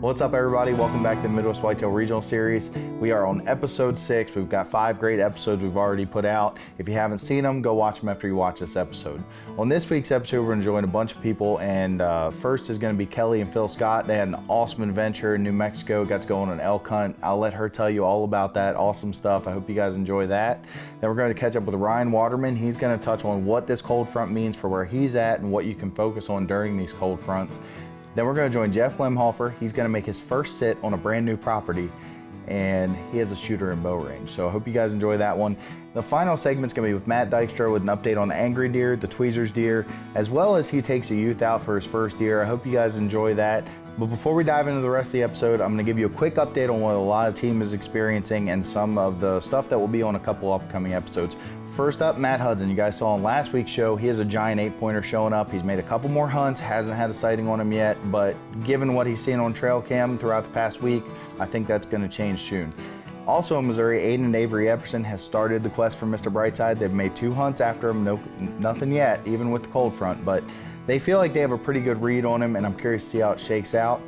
What's up, everybody? Welcome back to the Midwest Whitetail Regional Series. We are on episode 6. We've got 5 great episodes we've already put out. If you haven't seen them, go watch them after you watch this episode. On this week's episode, we're going to join a bunch of people, and first is going to be Kelly and Phil Scott. They had an awesome adventure in New Mexico, got to go on an elk hunt. I'll let her tell you all about that awesome stuff. I hope you guys enjoy that. Then we're going to catch up with Ryan Waterman. He's going to touch on what this cold front means for where he's at and what you can focus on during these cold fronts. Then we're going to join Jeff Lemhofer. He's going to make his first sit on a brand new property, and he has a shooter and bow range. So I hope you guys enjoy that one. The final segment's going to be with Matt Dykstra with an update on the angry deer, the tweezers deer, as well as he takes a youth out for his first deer. I hope you guys enjoy that. But before we dive into the rest of the episode, I'm going to give you a quick update on what a lot of team is experiencing and some of the stuff that will be on a couple upcoming episodes. First up, Matt Hudson. You guys saw on last week's show, he has a giant 8-pointer showing up. He's made a couple more hunts, hasn't had a sighting on him yet, but given what he's seen on trail cam throughout the past week, I think that's going to change soon. Also in Missouri, Aiden and Avery Epperson has started the quest for Mr. Brightside. They've made 2 hunts after him, nothing yet, even with the cold front, but they feel like they have a pretty good read on him, and I'm curious to see how it shakes out.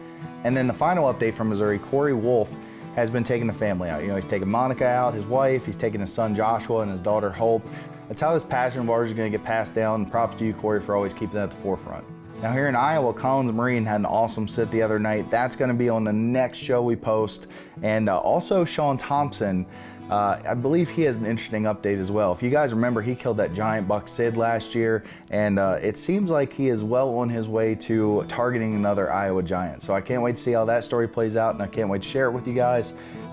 And then the final update from Missouri, Corey Wolf has been taking the family out. You know, he's taking Monica out, his wife, he's taking his son Joshua and his daughter Hope. That's how this passion of ours is going to get passed down, and props to you, Corey, for always keeping that at the forefront. Now here in Iowa, Collins Marine had an awesome sit the other night. That's going to be on the next show we post. And also Sean Thompson, I believe he has an interesting update as well. If you guys remember, he killed that giant buck Sid last year, and it seems like he is well on his way to targeting another Iowa giant. So I can't wait to see how that story plays out, and I can't wait to share it with you guys.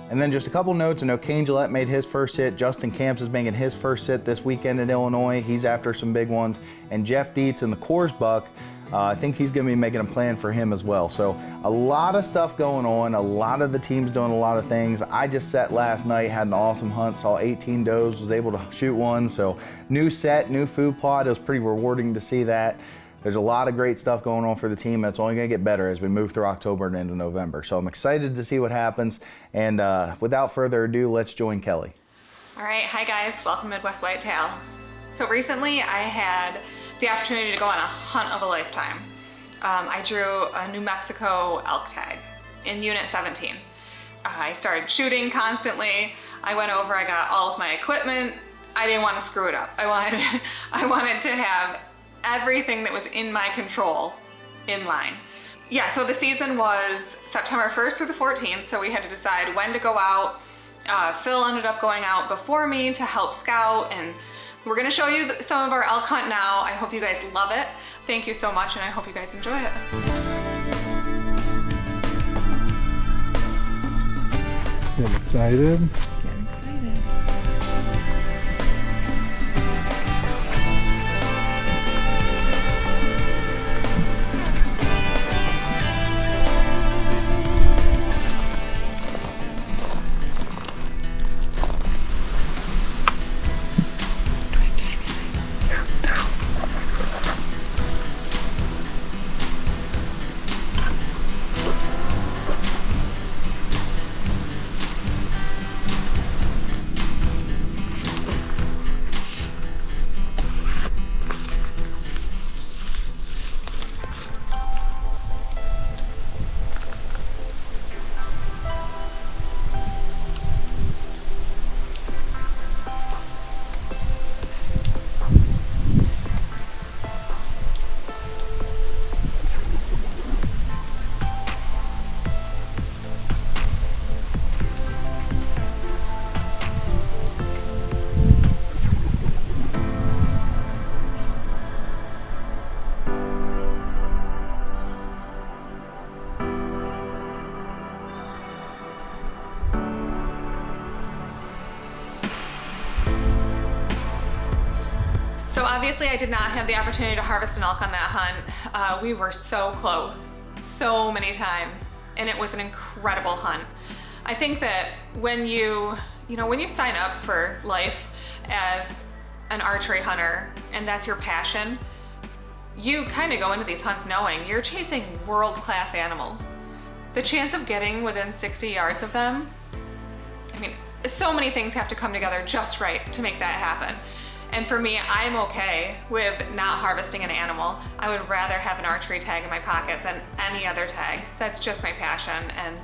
And then just a couple notes. I know Kane Gillette made his first hit. Justin Camps is making his first hit this weekend in Illinois. He's after some big ones. And Jeff Dietz in the Coors buck, I think he's going to be making a plan for him as well. So a lot of stuff going on. A lot of the teams doing a lot of things. I just set last night, had an awesome hunt, saw 18 does, was able to shoot one. So new set, new food plot. It was pretty rewarding to see that. There's a lot of great stuff going on for the team. That's only going to get better as we move through October and into November. So I'm excited to see what happens. And without further ado, let's join Kelly. All right, hi guys, welcome to Midwest Whitetail. So recently I had the opportunity to go on a hunt of a lifetime. I drew a New Mexico elk tag in Unit 17. I started shooting constantly. I went over, I got all of my equipment. I didn't want to screw it up. I wanted to have everything that was in my control in line. Yeah, so the season was September 1st through the 14th, so we had to decide when to go out. Phil ended up going out before me to help scout, and we're gonna show you some of our elk hunt now. I hope you guys love it. Thank you so much, and I hope you guys enjoy it. Getting excited? Getting excited. So obviously I did not have the opportunity to harvest an elk on that hunt. We were so close, so many times, and it was an incredible hunt. I think that when you sign up for life as an archery hunter and that's your passion, you kind of go into these hunts knowing you're chasing world-class animals. The chance of getting within 60 yards of them, I mean, so many things have to come together just right to make that happen. And for me, I'm okay with not harvesting an animal. I would rather have an archery tag in my pocket than any other tag. That's just my passion. And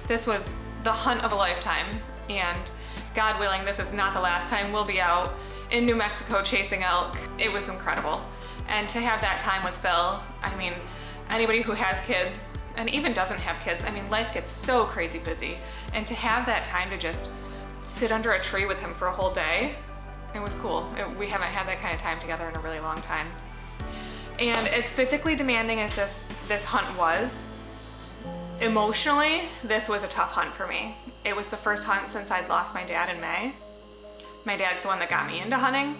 this was the hunt of a lifetime. And God willing, this is not the last time we'll be out in New Mexico chasing elk. It was incredible. And to have that time with Phil, I mean, anybody who has kids and even doesn't have kids, I mean, life gets so crazy busy. And to have that time to just sit under a tree with him for a whole day, it was cool. We haven't had that kind of time together in a really long time. And as physically demanding as this hunt was, emotionally, this was a tough hunt for me. It was the first hunt since I'd lost my dad in May. My dad's the one that got me into hunting.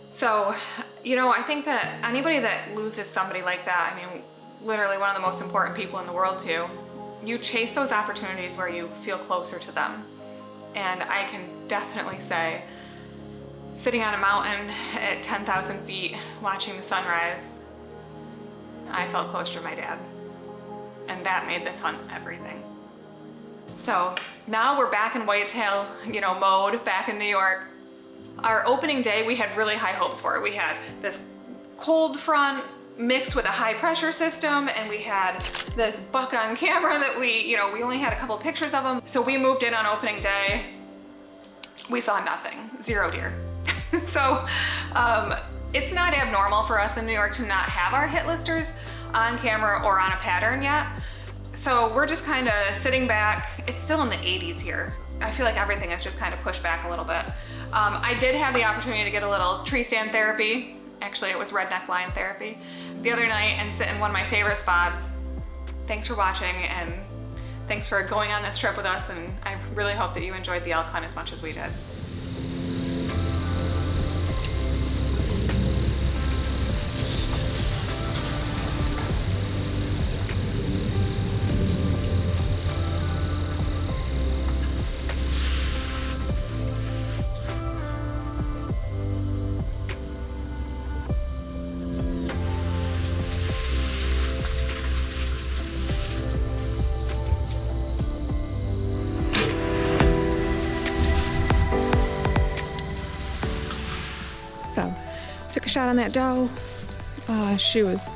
So, you know, I think that anybody that loses somebody like that, I mean, literally one of the most important people in the world too, you chase those opportunities where you feel closer to them. And I can definitely say, sitting on a mountain at 10,000 feet, watching the sunrise, I felt closer to my dad. And that made this hunt everything. So now we're back in whitetail, mode, back in New York. Our opening day, we had really high hopes for it. We had this cold front mixed with a high pressure system, and we had this buck on camera that we only had a couple of pictures of him. So we moved in on opening day. We saw nothing, 0 deer. So it's not abnormal for us in New York to not have our hit listers on camera or on a pattern yet. So we're just kind of sitting back. It's still in the 80s here. I feel like everything is just kind of pushed back a little bit. I did have the opportunity to get a little tree stand therapy. Actually, it was redneck lion therapy the other night and sit in one of my favorite spots. Thanks for watching, and thanks for going on this trip with us, and I really hope that you enjoyed the elk hunt as much as we did. So, took a shot on that doe. She was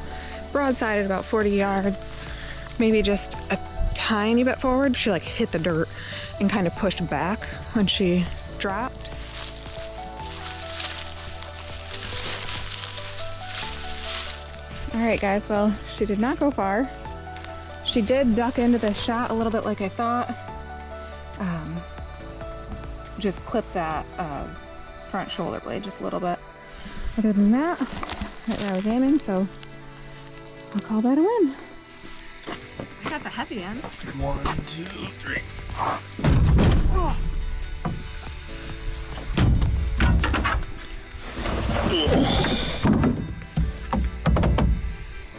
broadside about 40 yards, maybe just a tiny bit forward. She hit the dirt and kind of pushed back when she dropped. All right, guys, well, she did not go far. She did duck into the shot a little bit like I thought. Just clip that front shoulder blade just a little bit. Other than that, right where I was aiming, so I'll call that a win. I got the heavy end. 1, 2, 3. Oh.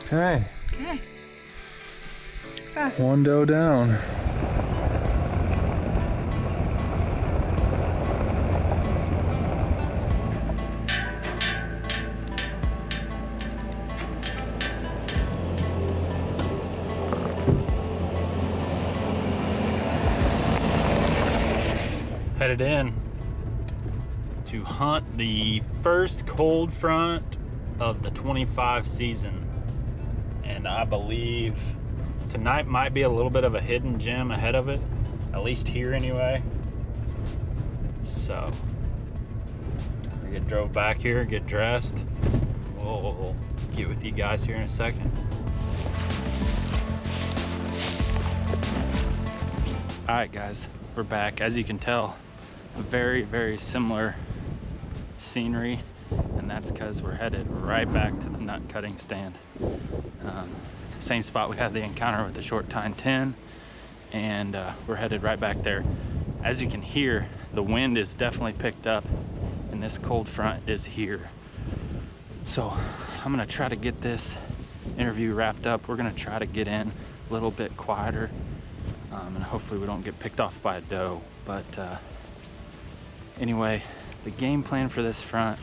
Okay. Okay. Success. 1 doe down. Headed in to hunt the first cold front of the 25 season, and I believe tonight might be a little bit of a hidden gem ahead of it, at least here anyway. So we get drove back here, get dressed. We'll get with you guys here in a second. All right, guys, we're back. As you can tell, very, very similar scenery, and that's because we're headed right back to the nut cutting stand. Same spot we had the encounter with the short tine 10, and we're headed right back there. As you can hear, the wind is definitely picked up, and this cold front is here. So I'm gonna try to get this interview wrapped up. We're gonna try to get in a little bit quieter, and hopefully we don't get picked off by a doe. But anyway, the game plan for this front,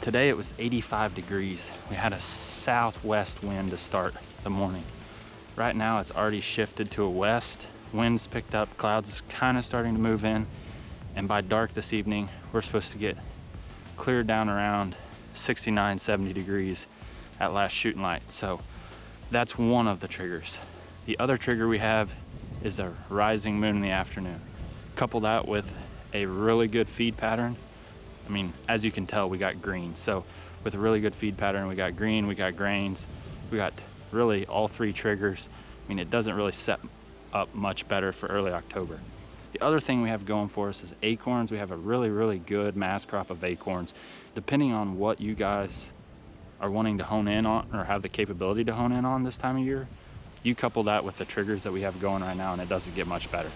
today it was 85 degrees. We had a southwest wind to start the morning. Right now it's already shifted to a west. Wind's picked up, clouds is kind of starting to move in, and by dark this evening we're supposed to get cleared down around 69, 70 degrees at last shooting light. So that's one of the triggers. The other trigger we have is a rising moon in the afternoon. Couple that with a really good feed pattern. I mean, as you can tell, we got green. So with a really good feed pattern, we got green, we got grains, we got really all three triggers. I mean, it doesn't really set up much better for early October. The other thing we have going for us is acorns. We have a really, really good mass crop of acorns. Depending on what you guys are wanting to hone in on or have the capability to hone in on this time of year, you couple that with the triggers that we have going right now and it doesn't get much better.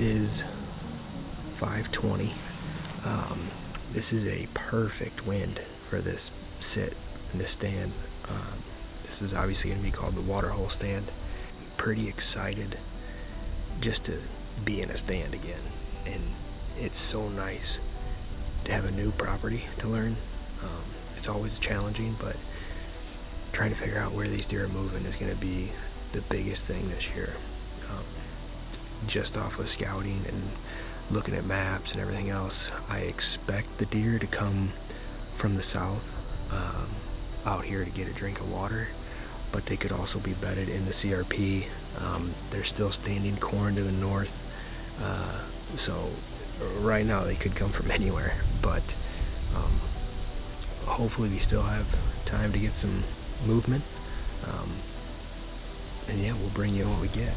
Is 5:20. This is a perfect wind for this sit and this stand. This is obviously going to be called the water hole stand. I'm pretty excited just to be in a stand again, and it's so nice to have a new property to learn. It's always challenging, but trying to figure out where these deer are moving is going to be the biggest thing this year. Just off of scouting and looking at maps and everything else, I expect the deer to come from the south out here to get a drink of water, but they could also be bedded in the CRP. There's still standing corn to the north, so right now they could come from anywhere, but hopefully we still have time to get some movement, and yeah, we'll bring you what we get.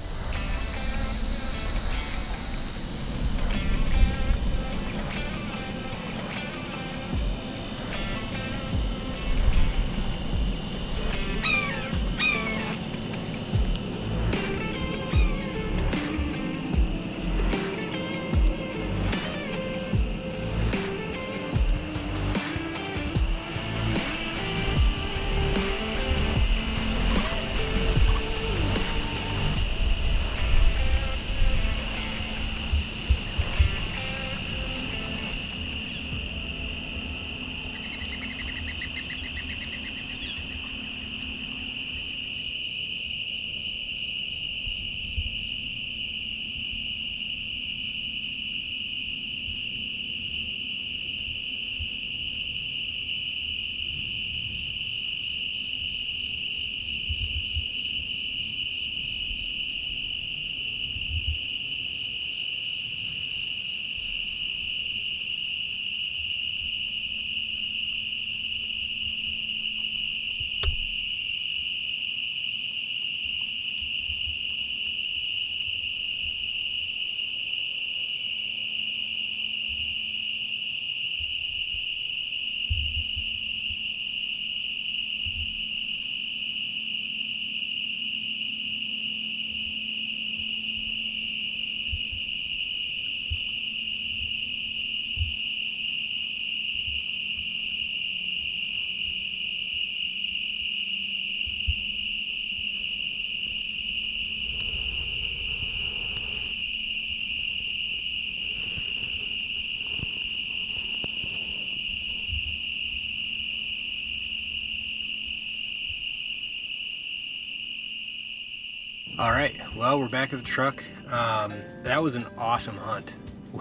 All right, well, we're back at the truck. That was an awesome hunt.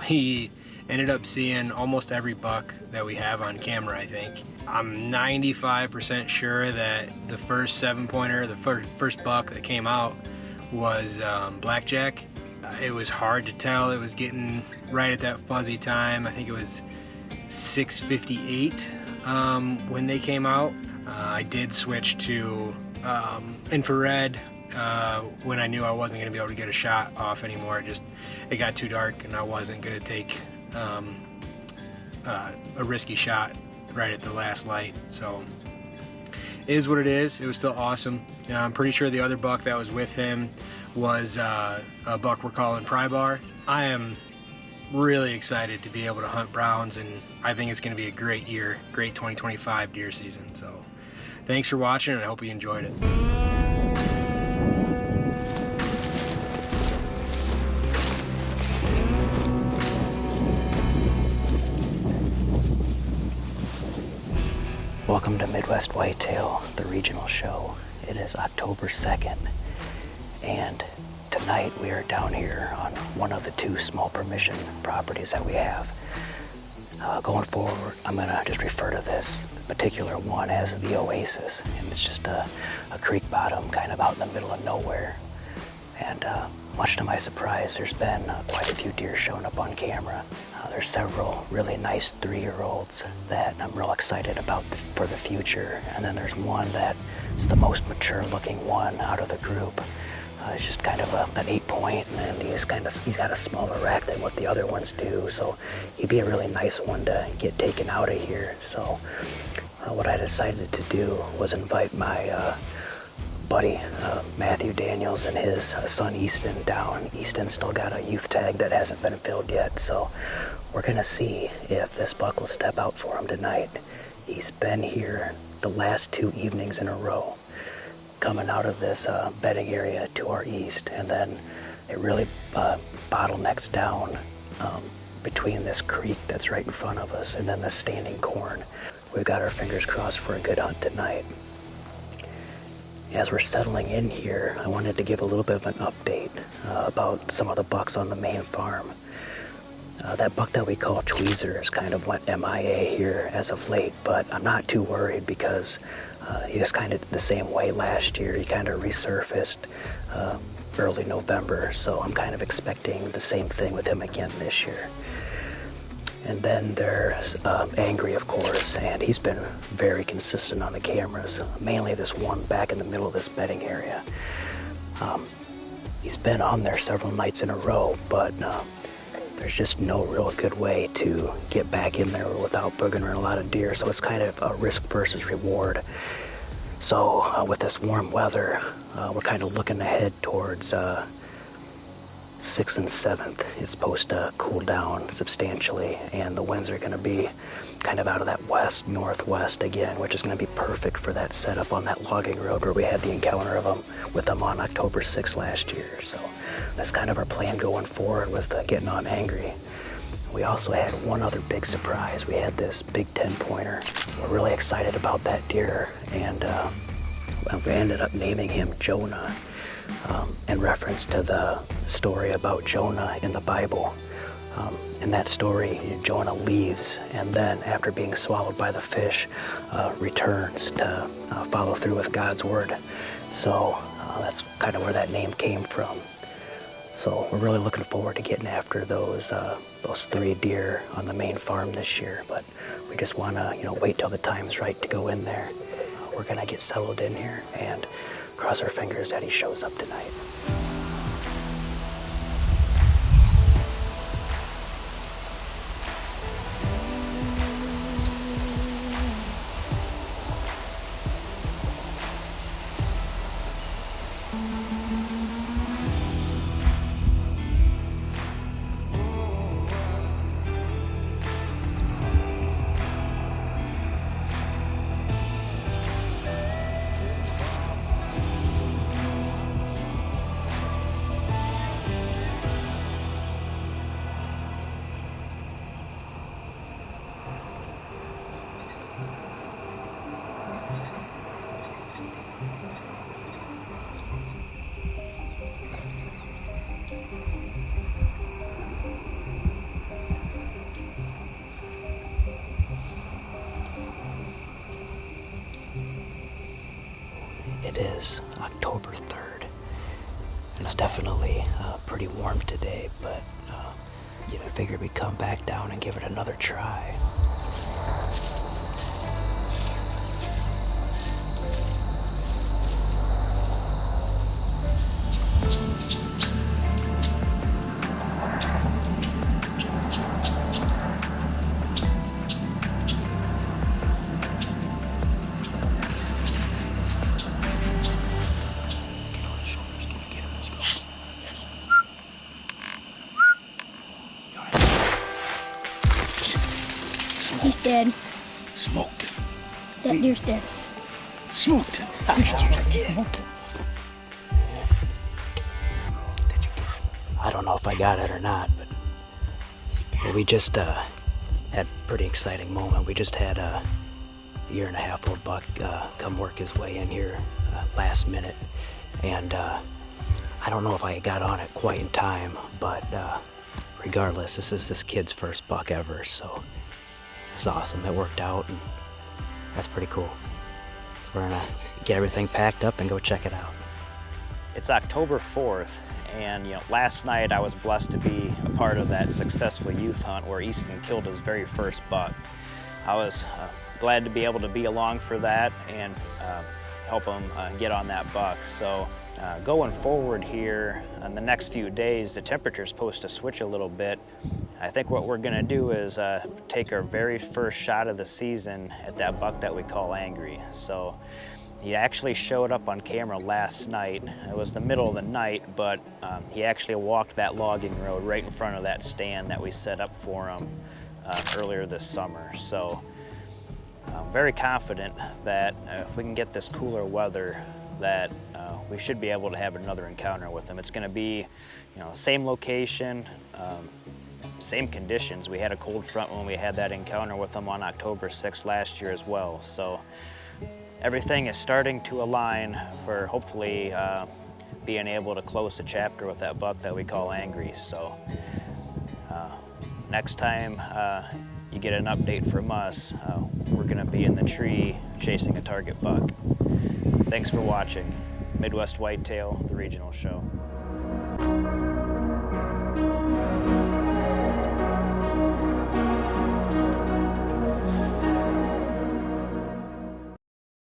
We ended up seeing almost every buck that we have on camera, I think. I'm 95% sure that the first 7-pointer, the first buck that came out was blackjack. It was hard to tell. It was getting right at that fuzzy time. I think it was 6:58 when they came out. I did switch to infrared when I knew I wasn't going to be able to get a shot off anymore. It got too dark and I wasn't going to take a risky shot right at the last light. So it is what it is. It was still awesome. I'm pretty sure the other buck that was with him was a buck we're calling Pry Bar. I am really excited to be able to hunt browns, and I think it's going to be a great year, great 2025 deer season. So thanks for watching, and I hope you enjoyed it. Welcome to Midwest Whitetail, the regional show. It is October 2nd, and tonight we are down here on one of the 2 small permission properties that we have. Going forward, I'm going to just refer to this particular one as the Oasis, and it's just a creek bottom kind of out in the middle of nowhere. And much to my surprise, there's been quite a few deer showing up on camera. There's several really nice 3-year-olds that I'm real excited about for the future. And then there's one that is the most mature looking one out of the group. It's just kind of an 8-point, and he's got a smaller rack than what the other ones do. So he'd be a really nice one to get taken out of here. So what I decided to do was invite my buddy Matthew Daniels and his son Easton down. Easton's still got a youth tag that hasn't been filled yet, so we're gonna see if this buck will step out for him tonight. He's been here the last 2 evenings in a row, coming out of this bedding area to our east, and then it really bottlenecks down between this creek that's right in front of us and then the standing corn. We've got our fingers crossed for a good hunt tonight. As we're settling in here, I wanted to give a little bit of an update about some of the bucks on the main farm. That buck that we call Tweezers kind of went MIA here as of late, but I'm not too worried because he was kind of the same way last year. He kind of resurfaced early November, so I'm kind of expecting the same thing with him again this year. And then there's Angry, of course, and he's been very consistent on the cameras, mainly this one back in the middle of this bedding area. He's been on there several nights in a row, but there's just no real good way to get back in there without boogering a lot of deer, so it's kind of a risk versus reward. So with this warm weather, we're kind of looking ahead towards 6th and 7th. It's supposed to cool down substantially, and the winds are going to be kind of out of that west-northwest again, which is going to be perfect for that setup on that logging road where we had the encounter with them on October 6th last year. So that's kind of our plan going forward with getting on Angry. We also had one other big surprise. We had this big 10-pointer. We're really excited about that deer, and we ended up naming him Jonah. In reference to the story about Jonah in the Bible. In that story, Jonah leaves, and then after being swallowed by the fish, returns to follow through with God's word. So that's kind of where that name came from. So we're really looking forward to getting after those 3 deer on the main farm this year. But we just want to, wait till the time's right to go in there. We're gonna get settled in here and cross our fingers that he shows up tonight. it's definitely pretty warm today, but I figured we'd come back down and give it another try. He's dead. Smoked it. That deer's dead. Smoked it. I don't know if I got it or not, but we just had a pretty exciting moment. We just had a 1.5-year-old buck come work his way in here last minute, and I don't know if I got on it quite in time, but regardless, this is this kid's first buck ever, so it's awesome. It worked out, and that's pretty cool. So we're gonna get everything packed up and go check it out. It's October 4th, and last night I was blessed to be a part of that successful youth hunt where Easton killed his very first buck. I was glad to be able to be along for that and help him get on that buck. So going forward here in the next few days, the temperature's supposed to switch a little bit. I think what we're gonna do is take our very first shot of the season at that buck that we call Angry. So he actually showed up on camera last night. It was the middle of the night, but he actually walked that logging road right in front of that stand that we set up for him earlier this summer. So I'm very confident that if we can get this cooler weather, that we should be able to have another encounter with him. It's gonna be, same location, same conditions. We had a cold front when we had that encounter with him on October 6th last year as well. So everything is starting to align for hopefully being able to close the chapter with that buck that we call Angry. So next time you get an update from us, we're gonna be in the tree chasing a target buck. Thanks for watching Midwest Whitetail, the regional show.